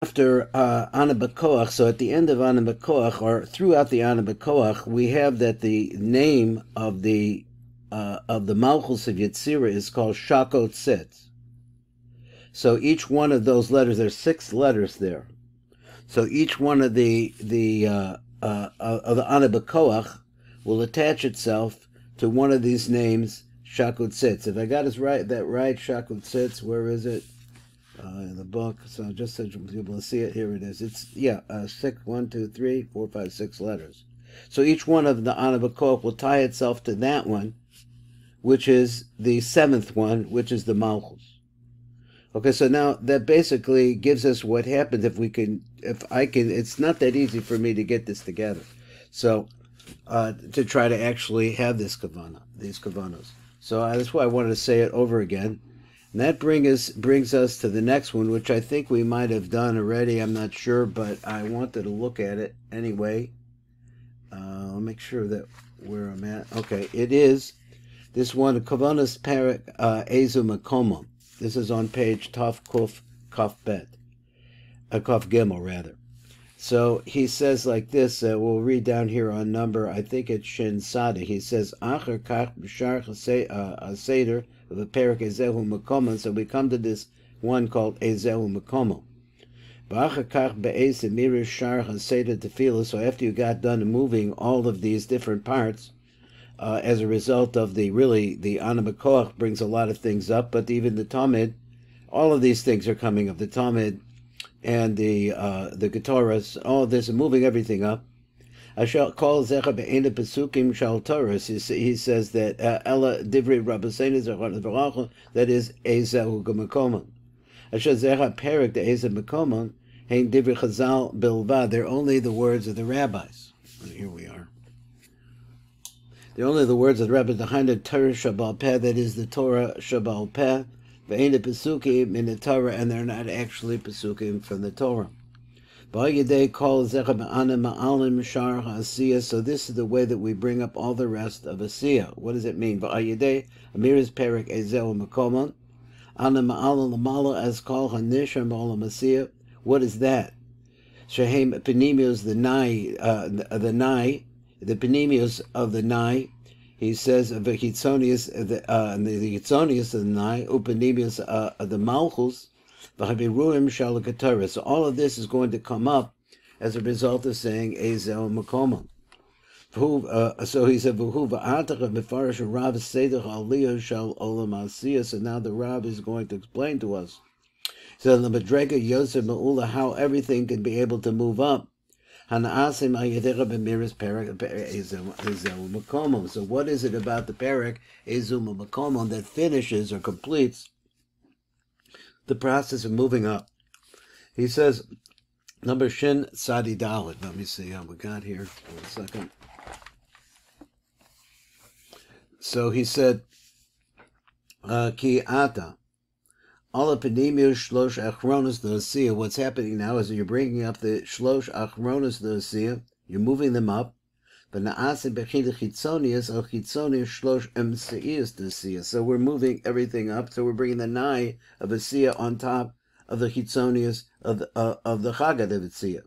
After Ana B'Koach, so at the end of Ana B'Koach, or throughout the Ana B'Koach, we have that the name of the Malchus of Yetzirah is called Shakot Sitz. So each one of those letters, there's 6 letters there. So each one of the Ana B'Koach will attach itself to one of these names, Shakot Sitz. If I got that right, Shakot Sitz, where is it? In the book, so just so you'll be able to see it, here it is. It's 6, 1, 2, 3, 4, 5, 6 letters. So each one of the Ana B'Koach will tie itself to that one, which is the 7th one, which is the Malchus. Okay, so now that basically gives us what happens if I can. It's not that easy for me to get this together. So to try to actually have these kavanos. So that's why I wanted to say it over again. And that brings us to the next one, which I think we might have done already. I'm not sure, but I wanted to look at it anyway. I'll make sure that where I'm at. Okay, it is this one, Kavanas Parak Ezu Makomon. This is on page Taf Kuf Kaf Bet, Kaf Gimel rather. So he says like this. We'll read down here on number. I think it's Shin Sada. He says Acher Kach B'Shar Seder. The parak Ezehu Makomon, so we come to this one called Ezehu Makomon. So after you got done moving all of these different parts, as a result of the Ana B'Koach brings a lot of things up, but even the Talmud, all of these things are coming up. The Talmud and the Getaras, all of this, moving everything up. I shall call Zecha be'ena pesukim shal Torah. He says that Ella divri Rabbeinu zechon v'rachon, that is Ezehu Makomon. I shall Zecha perik the Ezehu Makomon hein divri Chazal bilvad. They're only the words of the rabbis. And here we are. They're only the words of the rabbis behind the Torah Shabal Peh. That is the Torah Shabal Peh. Ve'ena pesukim in the Torah, and they're not actually pesukim from the Torah. So this is the way that we bring up all the rest of Asiyah. What does it mean? What is that? Shehem Penimios, the Penimios of the Nai. He says the Hitzonius, the Hitzonius of the Nai, Upenimios of the Malchus. So all of this is going to come up as a result of saying Ezel Makomon. So he said, so now the Rav is going to explain to us. So the Madrega Yosef Ma'ula, how everything can be able to move up. So what is it about the Parak Ezel Makomon that finishes or completes the process of moving up? He says, number Shin Sadi Dalit. Let me see how we got here. 1 second. So he said, Ki Ata. All of Penimius Shlosh Achronos L'Asiyah. What's happening now is that you're bringing up the Shlosh Achronos L'Asiyah. You're moving them up. So we're moving everything up. So we're bringing the Nai of Asiyah on top of the Chitzonius of the Chagad of Asiyah.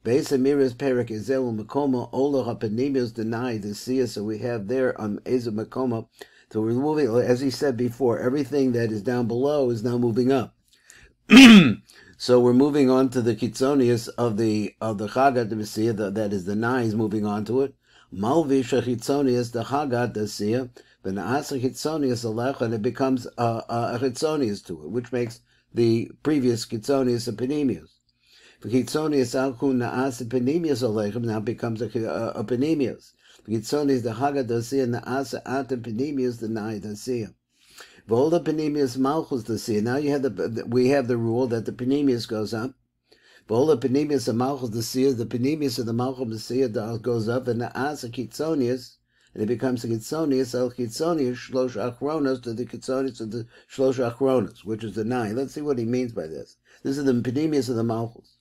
Beis Amiras Perik Ezel Makoma Ola Hapanimios deny the Asiyah. So we have there on Ezel Makoma. So we're moving, as he said before, everything that is down below is now moving up. So we're moving on to the Chitzonius of the Chagad of Asiyah. That is the Nai is moving on to it. Malvish Chitzonius the Chagad Asiyah. But Naasa Chitzonius Alecha, and it becomes a Chitzonius to it, which makes the previous Chitzonius a Penimius. The Chitzonius Alku Naasa Penimius Alechem now becomes a Penimius. The Chitzonius the Chagad Asiyah Naasa Ata Penimius the Nai Asiyah. Volda Penimius Malchus Asiyah. Now we have the rule that the Penimius goes up. Volda Penimius of Malchus Asiyah, the Penimius of the Malchus Asiyah goes up, and Naasa Chitzonius. And it becomes a Chitzonius, El Chitzonius, Shlosh Achronos, to the Chitzonius of the Shlosh Achronos, which is the 9. Let's see what he means by this. This is the Penimius of the Malchus.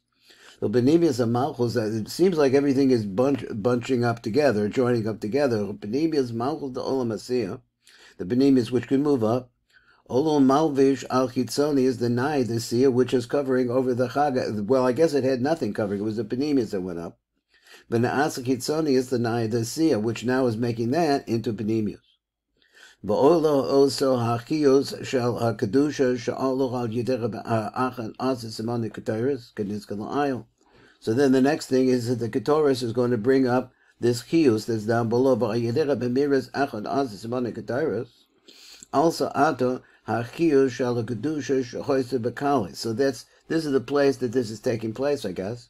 The Penimius of Malchus, it seems like everything is bunching up together, joining up together. Penimius Malchus, the Olam Asiyah, the Penimius which can move up. Olol Malvish al Chitzoni is the Nai, the Sia, which is covering over the Chaga. Well, I guess it had nothing covering. It was the Panemius that went up. But Naasa Chitzoni is the Nai, the Sia, which now is making that into Panemius. V'olo also hachiyos shel kedusha she'alu al yidei achan asis simon ketoris kenizkan la'ayil. So then the next thing is that the ketoris is going to bring up this chiyus that's down below. V'ayidei b'miras achan asis simon ketoris. Also ato hachiyos shel kedusha she'choyse b'kali. So this is the place that this is taking place, I guess.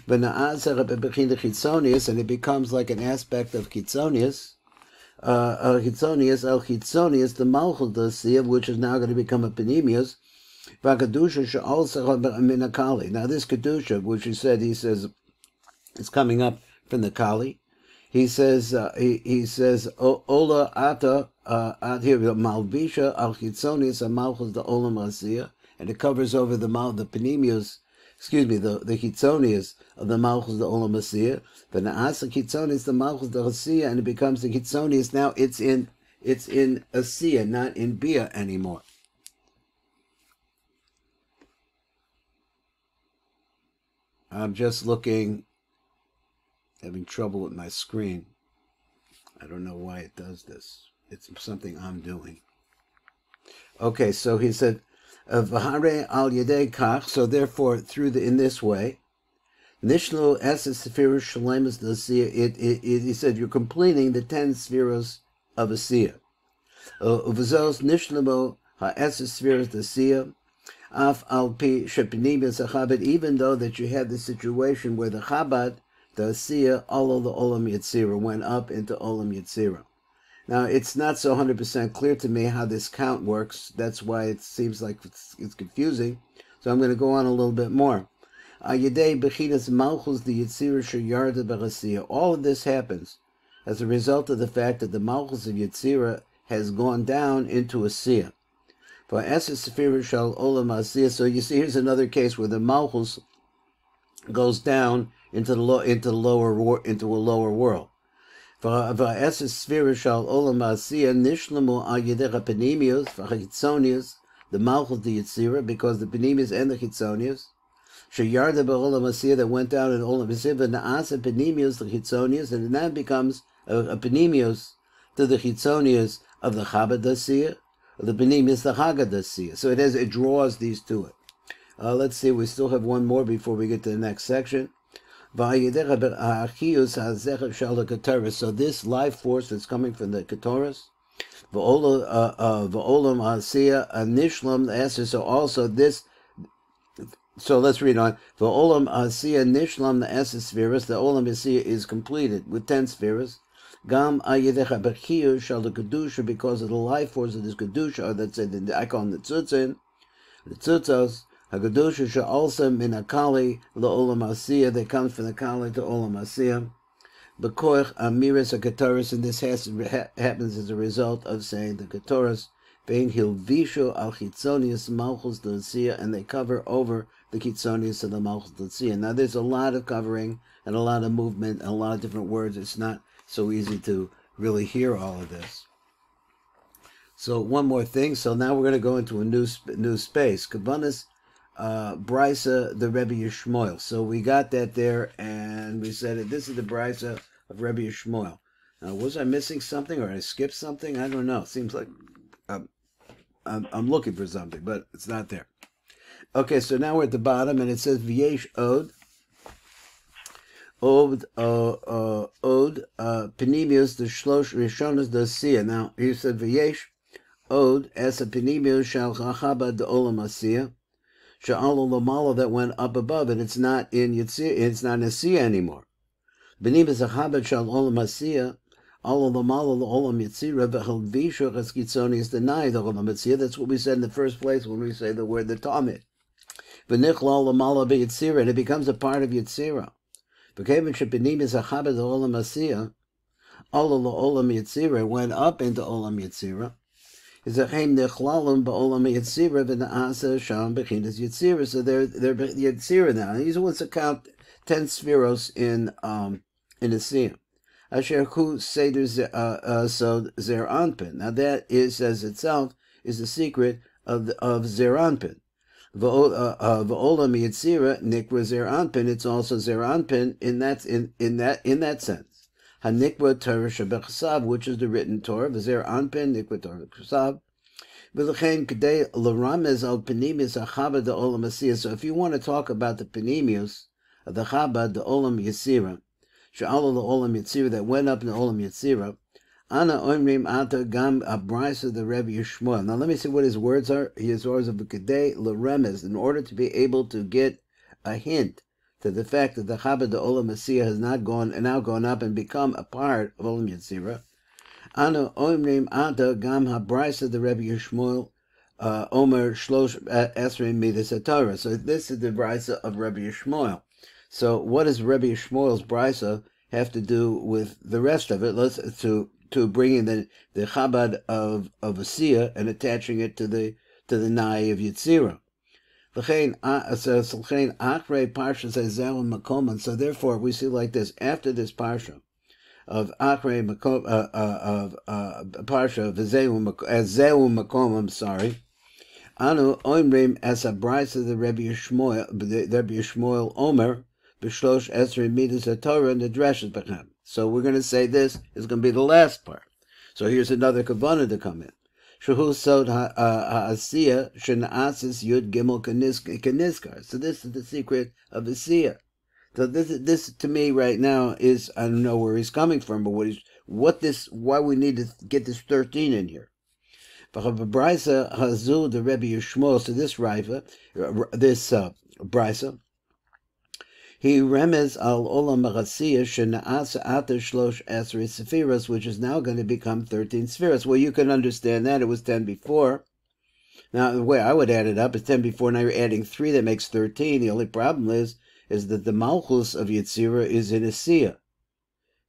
But na'aseh b'bechina chitzonius, and it becomes like an aspect of chitzonius. Chitzonius, el Chitzonius, the Malchus, the Sia, which is now going to become a Panemius. Vakadusha she'alsa minakali. Now this Kedusha, which he says, it's coming up from the Kali. He says, Ola ata, here, Malvisha, al Chitzonius, and Malchus, the Olam Asia, and it covers over the Panemius, the Chitzonius of the Malchus, the Olam Asia. But Naasa Chitzonius, the Malchus, the Asia, and it becomes the Chitzonius. Now it's in Asia, not in Bia anymore. I'm just looking, having trouble with my screen. I don't know why it does this. It's something I'm doing. Okay, so he said, V'hare al yedei kach, so therefore, in this way, Nishlo Eses Sephiros Shalemus L'Asiyah, he said, you're completing the 10 spheros of Asiyah. Uvazos Nishlamo HaEses Sephiros L'Asiyah, Af Al Pi Shepinimius HaChabad, even though that you had the situation where the Chabad, the Asiyah, all of the Olam Yetzirah, went up into Olam Yetzirah. Now, it's not so 100% clear to me how this count works. That's why it seems like it's confusing. So I'm going to go on a little bit more. All of this happens as a result of the fact that the Malchus of Yetzirah has gone down into a Siyah. So you see, here's another case where the Malchus goes down into a lower world. The Malchus the Yetzirah, because the Panemius and the Chitzonius, Sheyarda b'olam Asiyah, that went down in Olam Asiyah, but Naasa Panemius the Chitzonius, and then becomes a Panemius to the Chitzonius of the Chabad Asiyah, the Panemius the Chagad Asiyah. So it draws these to it. Let's see, we still have one more before we get to the next section. So this life force that's coming from the Ketoris, V'olam Asiyah Nishlam Eser. So also this. So let's read on. V'olam Asiyah Nishlam the Eser spheres. The Olam Asiyah is completed with 10 spheres. Gam Ayedecha Bechiyah Shal the Kedusha, because of the life force of this Kedusha, or that's it. I call them the Tzutzin, the Tzutzos. Hagedusha shall also min akali la'olam asiyah, that comes from the kali to olam asiyah. Bekoich amiris haketoris, and this happens as a result of saying the ketoris being hilvishu al chitzonius malchus l'asiyah, and they cover over the chitzonius of the malchus l'asiyah. Now there's a lot of covering and a lot of movement and a lot of different words. It's not so easy to really hear all of this. So one more thing. So now we're going to go into a new space. Hakavanot. Brysa the Rebbe Yishmael. So we got that there, and we said that this is the Brysa of Rebbe Yishmael. Now, was I missing something, or I skipped something? I don't know. It seems like I'm looking for something, but it's not there. Okay, so now we're at the bottom, and it says V'yesh Od Panemius the Shlosh Rishonos the Asiyah. Now he said V'yesh Od as a Panemius shal Chabad the Olam Asiyah. Sha'al Lamala, that went up above it. It's not in Yitzir, it's not in Asiyah anymore. Beneath a Chabad Shal Olam Asiyah, Al Lamala Olam Yitzira, V'chel Vishu Chaskitzoni is denied the Olam Asiyah. That's what we said in the first place when we say the word the Talmud. V'nichlal Lamala B'Yitzira, and it becomes a part of Yitzira. V'kevin Shebeneath a Chabad Olam Asiyah, Al Olam Yitzira, went up into Olam Yitzira. Is a chaim nechlalim ba'olam yitzira v'naasa sham bechinas yitzira. So they're yitzira now. These ones that count 10 spheros in Asiyah. Asher hu seder so zer anpin. Now that is, says itself, is the secret of Zeir Anpin. V'olam Yitzira Nikra Zeir Anpin. It's also Zeir Anpin in that sense. Hanikra Torah Shebechsav, which is the written Torah. V'Zeir Anpin Nikra Torah Shebechsav. V'lechein Kedei L'Ramez Al Penimius HaChabad the Olam Asiyah. So if you want to talk about the Penimius of the Chabad the Olam Yitzira, She'ala the Olam Yitzira, that went up in the Olam Yitzira. Ana Omrim Ata Gam Brysa of Rebbe Yishmael. Now let me see what his words are. His words of Kedei L'Remez, in order to be able to get a hint to the fact that the Chabad the Olam Asiyah has now gone up and become a part of Olam Yitzira. Ana Omrim Ata Gam Brysa of Rebbe Yishmael Omer Shlosh Esrei Midas HaTorah. So this is the Brysa of Rebbe Yishmael. So what does Rebbe Yishmael's Brysa have to do with the rest of it? Let's to bringing the Chabad of Asiyah and attaching it to the Nai of Yitzira. So therefore we see like this, after this parsha of Achrei Makom parsha of Zeu Makom, I'm sorry. Anu Oimrim as a Brysa of the Rebbe Yishmael Omer b'shlosh esrei midas haTorah nedreshes bechem. So we're going to say this is going to be the last part. So here's another Hakavanot to come in. Shehu sod ha'asiyah shena'asis yud gimel keniskar. So this is the secret of Asiyah. So this to me right now is, I don't know where he's coming from, but why we need to get this 13 in here. Brysa hazu the Rebbe Yishmael. So this Brysa, he remez al olam ha'asiyah shena'as ater shlosh esrei sefiras, which is now going to become 13 sefiras. Well, you can understand that. It was 10 before. Now, the way I would add it up is 10 before, now you're adding 3, that makes 13. The only problem is that the Malchus of Yitzira is in Asiyah.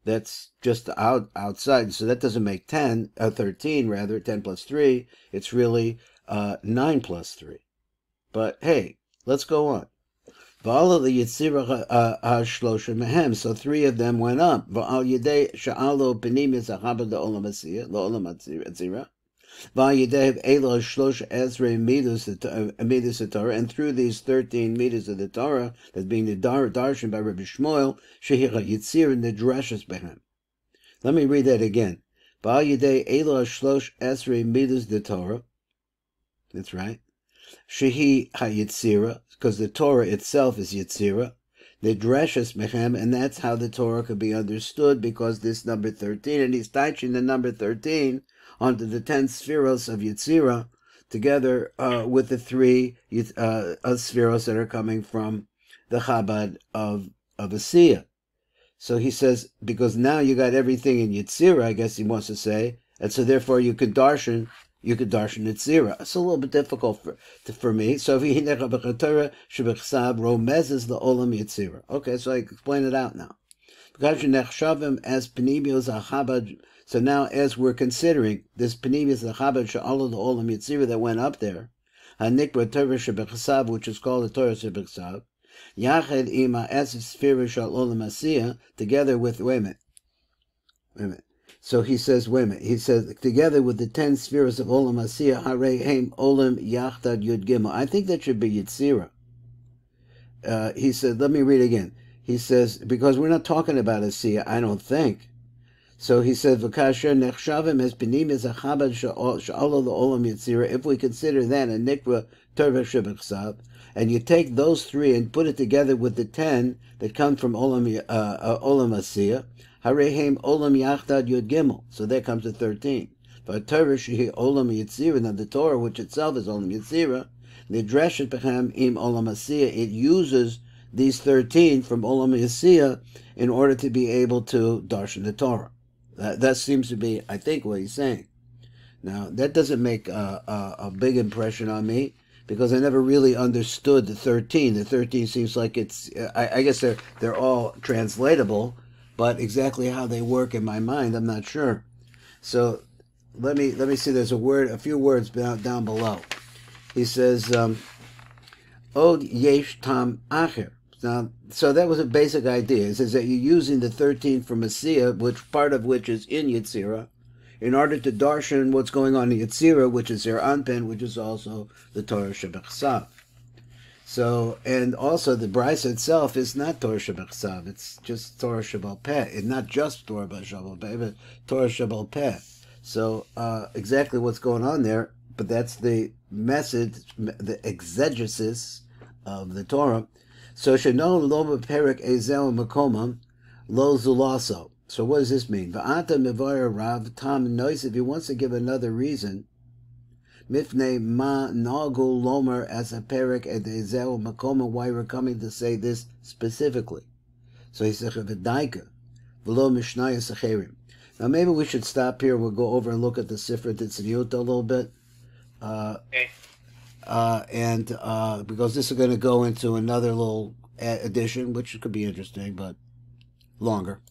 That's just outside, so that doesn't make 13 rather, 10 plus 3. It's really 9 plus 3. But hey, let's go on. So 3 of them went up. And through these 13 meters of the Torah that's being darshan by Rebbe Yishmael, let me read that again. That's right. Shehi HaYitzira, because the Torah itself is Yitzira, Nidreshes Mechem, and that's how the Torah could be understood, because this number 13, and he's touching the number 13 onto the 10 spheros of Yitzira, together with the 3 spheros that are coming from the Chabad of Asiyah. So he says, because now you got everything in Yitzira, I guess he wants to say, and so therefore you could darshan Yitzira. It's a little bit difficult for me. So romezes the olam Yitzira. Okay, so I explain it out now. So now, as we're considering this penimius Chabad she'ala the olam Yitzira that went up there, hanikra Torah shebechsav, which is called the Torah shebechsav, yached ima esif sfira shel olam Asiyah, together with wait a minute. So he says, he says, together with the 10 spheres of Olam Asiyah, Harei Heim Olam Yachtad Yud Gimel. I think that should be Yitzira. He said, let me read again. He says, because we're not talking about Asiyah, I don't think. So he says, V'kasher nechshavim es pinim es achabad she'ala Olam Yitzira. If we consider that a nikra Torah shebechsav, and you take those 3 and put it together with the 10 that come from Olam Asiyah, Harehem Olam Yachtad Yud Gimel. So there comes the 13. But Torah shehi Olam Yitzira, now the Torah, which itself is Olam Yitzira, Nidreshet Bechem im Olam Asiyah, it uses these 13 from Olam Asiyah in order to be able to darshan the Torah. That seems to be, I think, what he's saying. Now, that doesn't make a big impression on me, because I never really understood the 13. The 13 seems like it's, I guess they're all translatable, but exactly how they work in my mind, I'm not sure. So let me see. There's a few words down below. He says, Od yesh tam acher. Now, so that was a basic idea. It says that you're using the 13 from Asiyah, part of which is in Yitzira, in order to darshan what's going on in Yetzirah, which is their anpen, which is also the Torah Shebechsav. So, and also the Brysa itself is not Torah Shebechsav, it's just Torah Shebal Peh. It's not just Torah Shebal Peh, but Torah Shebal Peh. So, exactly what's going on there, but that's the message, the exegesis of the Torah. So, Shenon lo beperek ezel makomam lo zulaso. So, what does this mean? Va'ata mevoyer Rav Tam Nois, if he wants to give another reason, Mifne ma nagu lomer as a perek et ezel makoma, why we're coming to say this specifically. So he said v'daika v'lo mishnaya sacherim. Now maybe we should stop here. We'll go over and look at the Sifra Tzniut a little bit, Okay. and because this is going to go into another little addition, which could be interesting but longer.